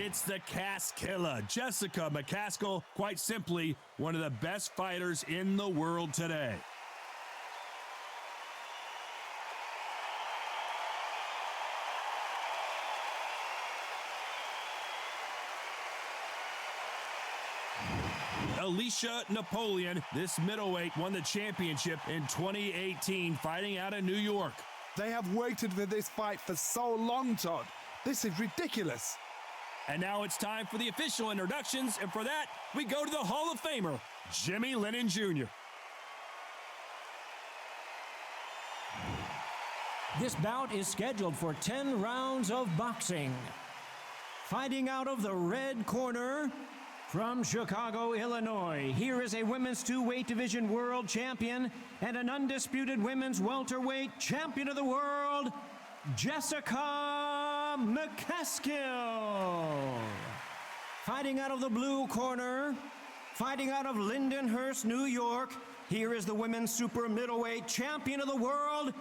It's the McCaskill, Jessica McCaskill, quite simply one of the best fighters in the world today. Alicia Napoleon, this middleweight, won the championship in 2018, fighting out of New York. They have waited for this fight for so long, Todd. This is ridiculous. And now it's time for the official introductions, and for that, we go to the Hall of Famer, Jimmy Lennon Jr. This bout is scheduled for 10 rounds of boxing. Fighting out of the red corner, from Chicago, Illinois, here is a women's two-weight division world champion and an undisputed women's welterweight champion of the world, Jessica McCaskill. Fighting out of the blue corner, fighting out of Lindenhurst, New York, here is the women's super middleweight champion of the world,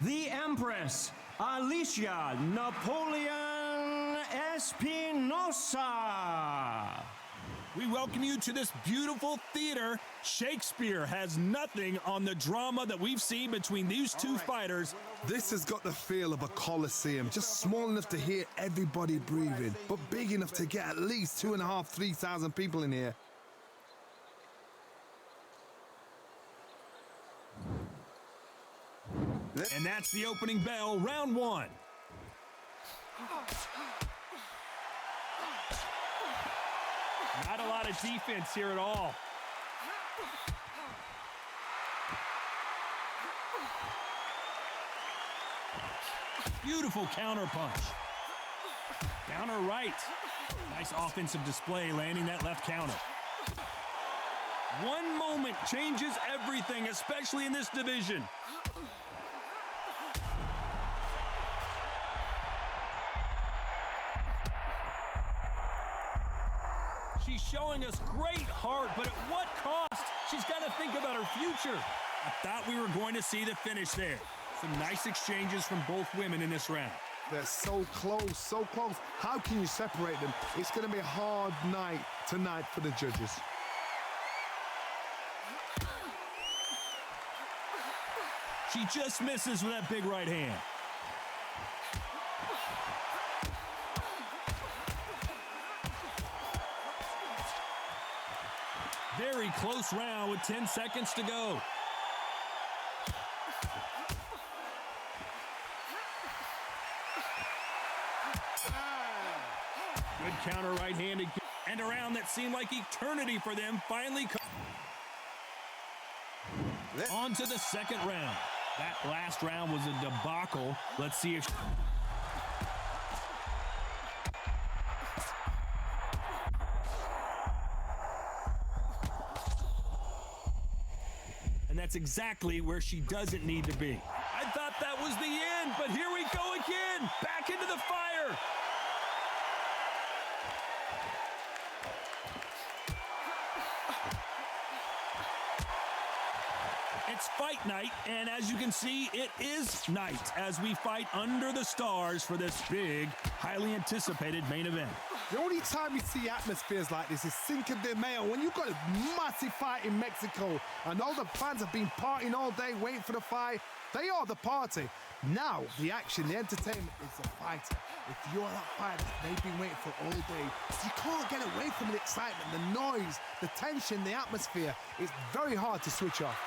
the Empress, Alicia Napoleon Espinosa. We welcome you to this beautiful theater. Shakespeare has nothing on the drama that we've seen between these two fighters. This has got the feel of a coliseum, just small enough to hear everybody breathing, but big enough to get at least 2,500 to 3,000 people in here. And that's the opening bell, round one. Not a lot of defense here at all. Beautiful counter punch. Counter right. Nice offensive display, landing that left counter. One moment changes everything, especially in this division. She's showing us great heart, but at what cost? She's got to think about her future. I thought we were going to see the finish there. Some nice exchanges from both women in this round. They're so close, so close. How can you separate them? It's going to be a hard night tonight for the judges. She just misses with that big right hand. Very close round with 10 seconds to go. Good counter right-handed, and a round that seemed like eternity for them finally on to the second round. That last round was a debacle. Let's see if... And that's exactly where she doesn't need to be. I thought that was the end, but here we go again. Back into the fire. It's fight night, and as you can see, it is night as we fight under the stars for this big, highly anticipated main event. The only time you see atmospheres like this is Cinco de Mayo, when you've got a massive fight in Mexico and all the fans have been partying all day waiting for the fight. They are the party. Now, the action, the entertainment is the fighter. If you're that fighter that they've been waiting for all day, you can't get away from the excitement, the noise, the tension, the atmosphere. It's very hard to switch off.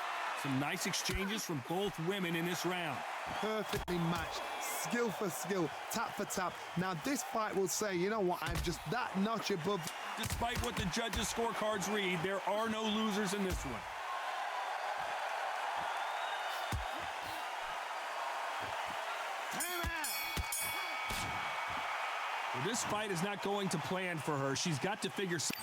Some nice exchanges from both women in this round. Perfectly matched, skill for skill, tap for tap. Now this fight will say, you know what, I'm just that notch above. Despite what the judges' scorecards read, there are no losers in this one. Well, this fight is not going to plan for her. She's got to figure something.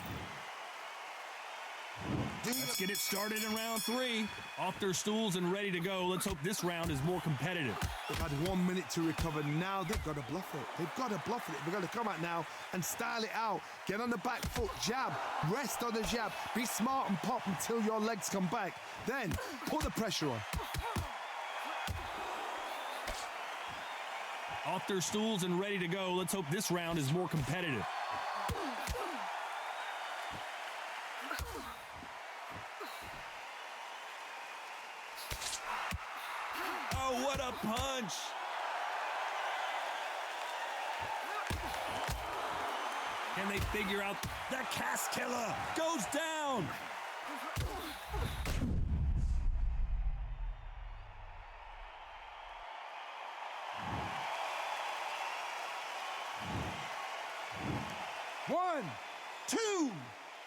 Let's get it started in round three. Off their stools and ready to go. Let's hope this round is more competitive. They've had 1 minute to recover. Now they've got to bluff it. They've got to bluff it. They've got to come out now and style it out. Get on the back foot, jab, rest on the jab. Be smart and pop until your legs come back. Then put the pressure on. Off their stools and ready to go. Let's hope this round is more competitive. Oh, what a punch! Can they figure out the McCaskill goes down? One, two,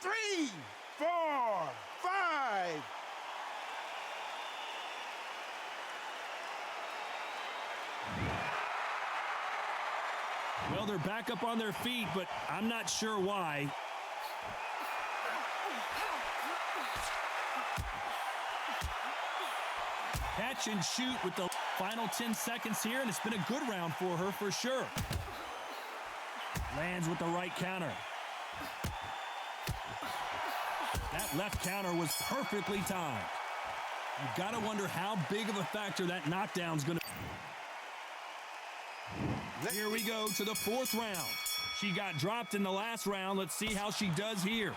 three, 4, 5. Well, they're back up on their feet, but I'm not sure why. Catch and shoot with the final 10 seconds here, and it's been a good round for her for sure. Lands with the right counter. That left counter was perfectly timed. You've got to wonder how big of a factor that knockdown's going to be. Here we go to the 4th round. She got dropped in the last round. Let's see how she does here.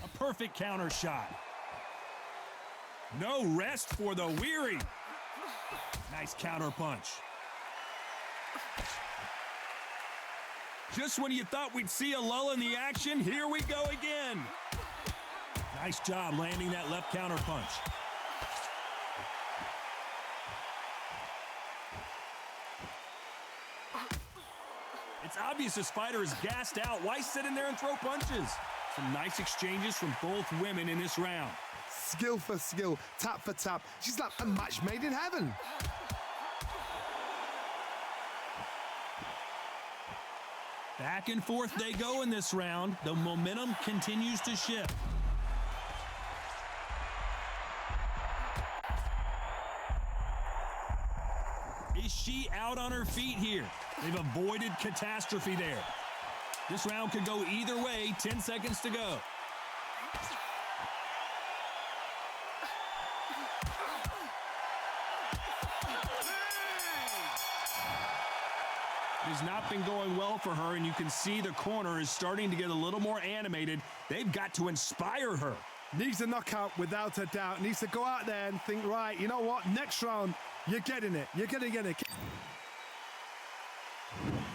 A perfect counter shot. No rest for the weary. Nice counter punch. Just when you thought we'd see a lull in the action, here we go again. Nice job landing that left counter punch. It's obvious this fighter is gassed out. Why sit in there and throw punches? Some nice exchanges from both women in this round. Skill for skill, tap for tap. She's like a match made in heaven. Back and forth they go in this round. The momentum continues to shift. Is she out on her feet here? They've avoided catastrophe there. This round could go either way. 10 seconds to go. It has not been going well for her, and you can see the corner is starting to get a little more animated. They've got to inspire her. Needs a knockout without a doubt. Needs to go out there and think, right, you know what? Next round, you're getting it. You're going to get it.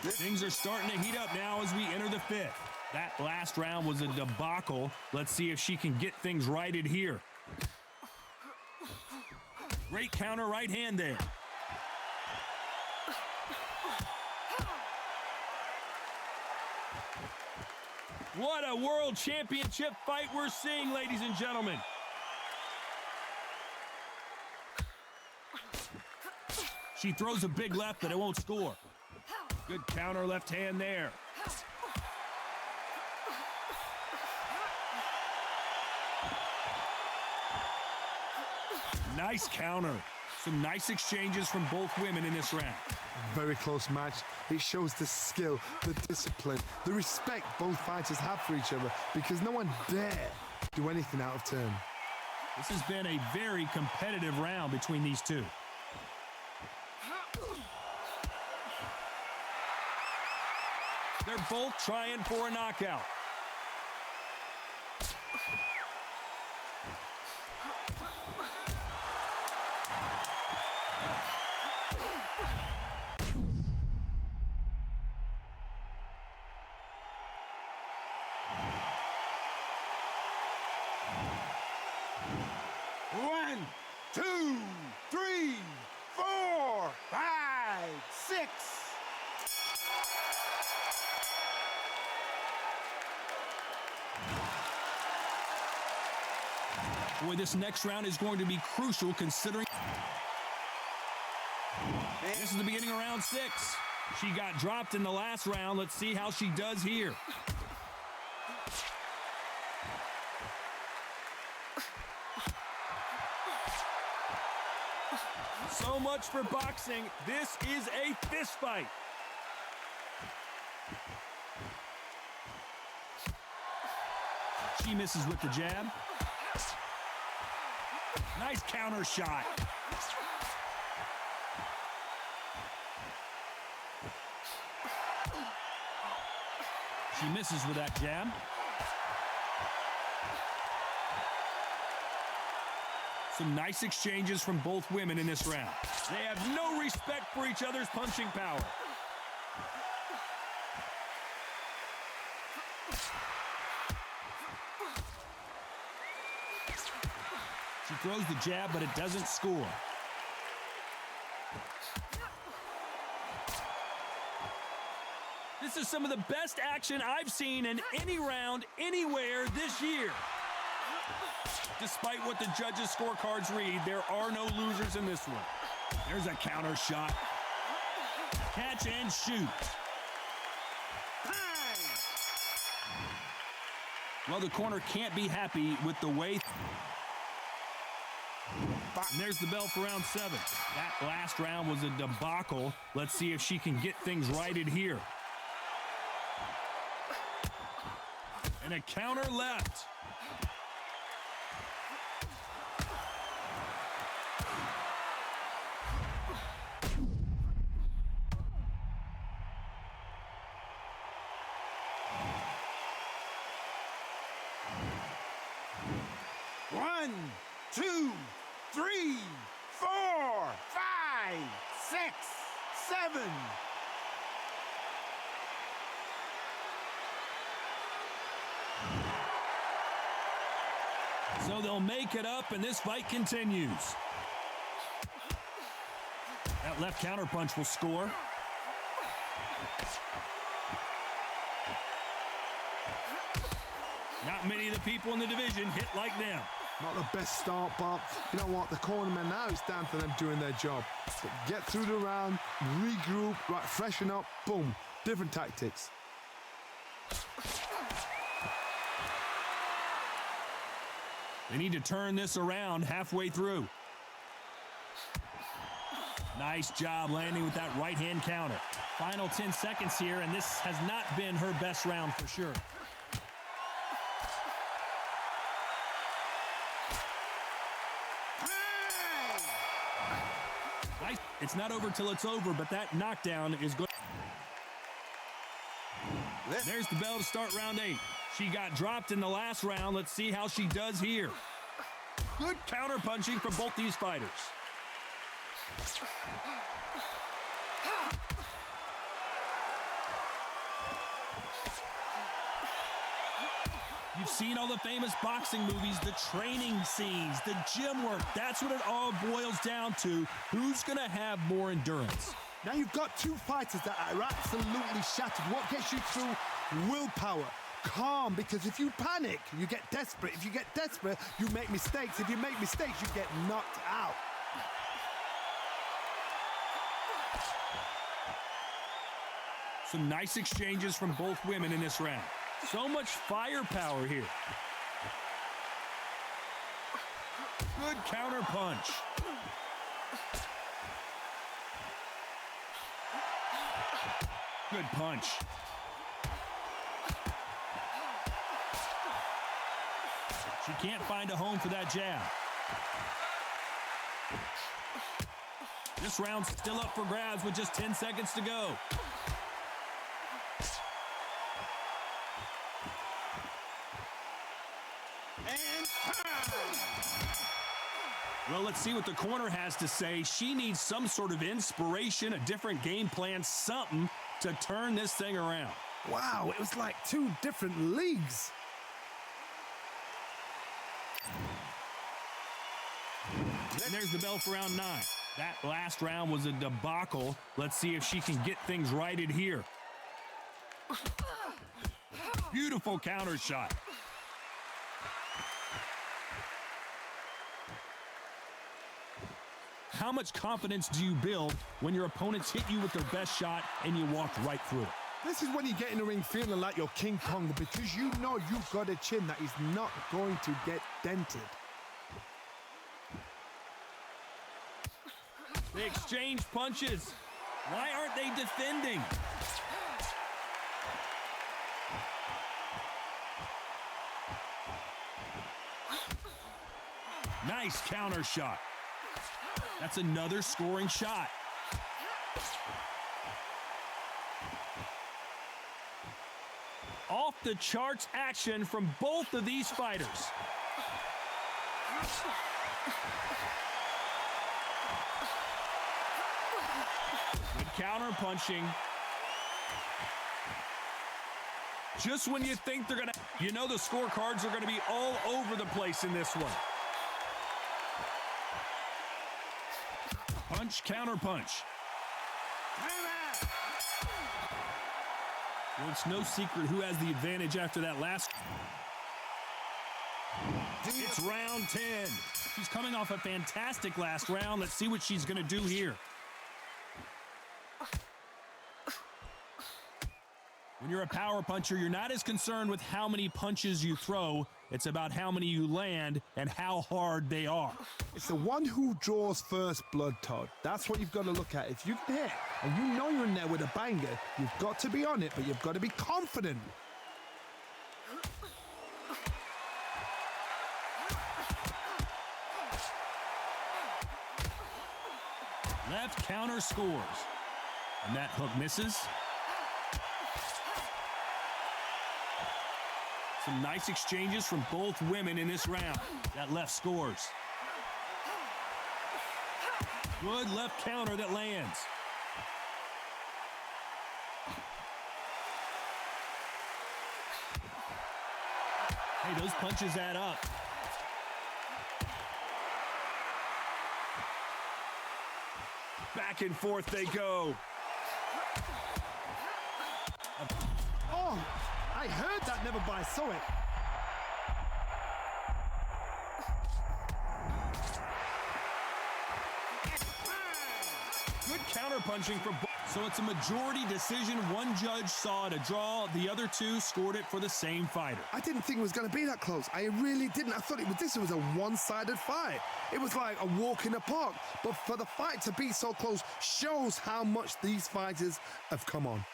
Things are starting to heat up now as we enter the 5th. That last round was a debacle. Let's see if she can get things righted here. Great counter right hand there. What a world championship fight we're seeing, ladies and gentlemen. She throws a big left, but it won't score. Good counter left hand there. Nice counter. Some nice exchanges from both women in this round. Very close match. It shows the skill, the discipline, the respect both fighters have for each other, because no one dare do anything out of turn. This has been a very competitive round between these two. They're both trying for a knockout. One, two, three, 4, 5, 6. Boy, this next round is going to be crucial considering this is the beginning of round 6. She got dropped in the last round. Let's see how she does here. So much for boxing. This is a fist fight. She misses with the jab. Nice counter shot. She misses with that jab. Some nice exchanges from both women in this round. They have no respect for each other's punching power. She throws the jab, but it doesn't score. This is some of the best action I've seen in any round, anywhere this year. Despite what the judges' scorecards read, there are no losers in this one. There's a counter shot. Catch and shoot. Well, the corner can't be happy with the way. And there's the bell for round 7. That last round was a debacle. Let's see if she can get things righted here. And a counter left. One, 2, 3, 4, 5, 6, 7. So they'll make it up, and this fight continues. That left counter punch will score. Not many of the people in the division hit like them. Not the best start, but you know what? The cornermen now, it's down to them doing their job. So get through the round, regroup, right, freshen up, boom. Different tactics. They need to turn this around halfway through. Nice job landing with that right-hand counter. Final 10 seconds here, and this has not been her best round for sure. Nice. It's not over till it's over, but that knockdown is good. There's the bell to start round 8. She got dropped in the last round. Let's see how she does here. Good counter punching from both these fighters. You've seen all the famous boxing movies, the training scenes, the gym work. That's what it all boils down to. Who's going to have more endurance? Now you've got two fighters that are absolutely shattered. What gets you through? Willpower. Calm, because if you panic, you get desperate. If you get desperate, you make mistakes. If you make mistakes, you get knocked out. Some nice exchanges from both women in this round. So much firepower here. Good counter punch. Good punch. She can't find a home for that jab. This round's still up for grabs with just 10 seconds to go. And time! Well, let's see what the corner has to say. She needs some sort of inspiration, a different game plan, something to turn this thing around. Wow, it was like two different leagues. And there's the bell for round 9. That last round was a debacle. Let's see if she can get things righted here. Beautiful counter shot. How much confidence do you build when your opponents hit you with their best shot and you walk right through it? This is when you get in the ring feeling like you're King Kong, because you know you've got a chin that is not going to get dented. They exchange punches. Why aren't they defending? Nice counter shot. That's another scoring shot. Off the charts action from both of these fighters. Good counter punching. Just when you think they're gonna, you know the scorecards are gonna be all over the place in this one. Punch, counter punch. Well, it's no secret who has the advantage after that last. It's round 10. She's coming off a fantastic last round. Let's see what she's gonna do here. When you're a power puncher, you're not as concerned with how many punches you throw. It's about how many you land and how hard they are. It's the one who draws first blood, Todd. That's what you've got to look at. If you can hit and you know you're in there with a banger, you've got to be on it, but you've got to be confident. Left counter scores. And that hook misses. Some nice exchanges from both women in this round. That left scores. Good left counter that lands. Hey, those punches add up. Back and forth they go. Oh, I heard that never, but I saw it. Good counter punching from both. So it's a majority decision. One judge saw it a draw. The other two scored it for the same fighter. I didn't think it was going to be that close. I really didn't. I thought this was a one-sided fight. It was like a walk in the park. But for the fight to be so close shows how much these fighters have come on.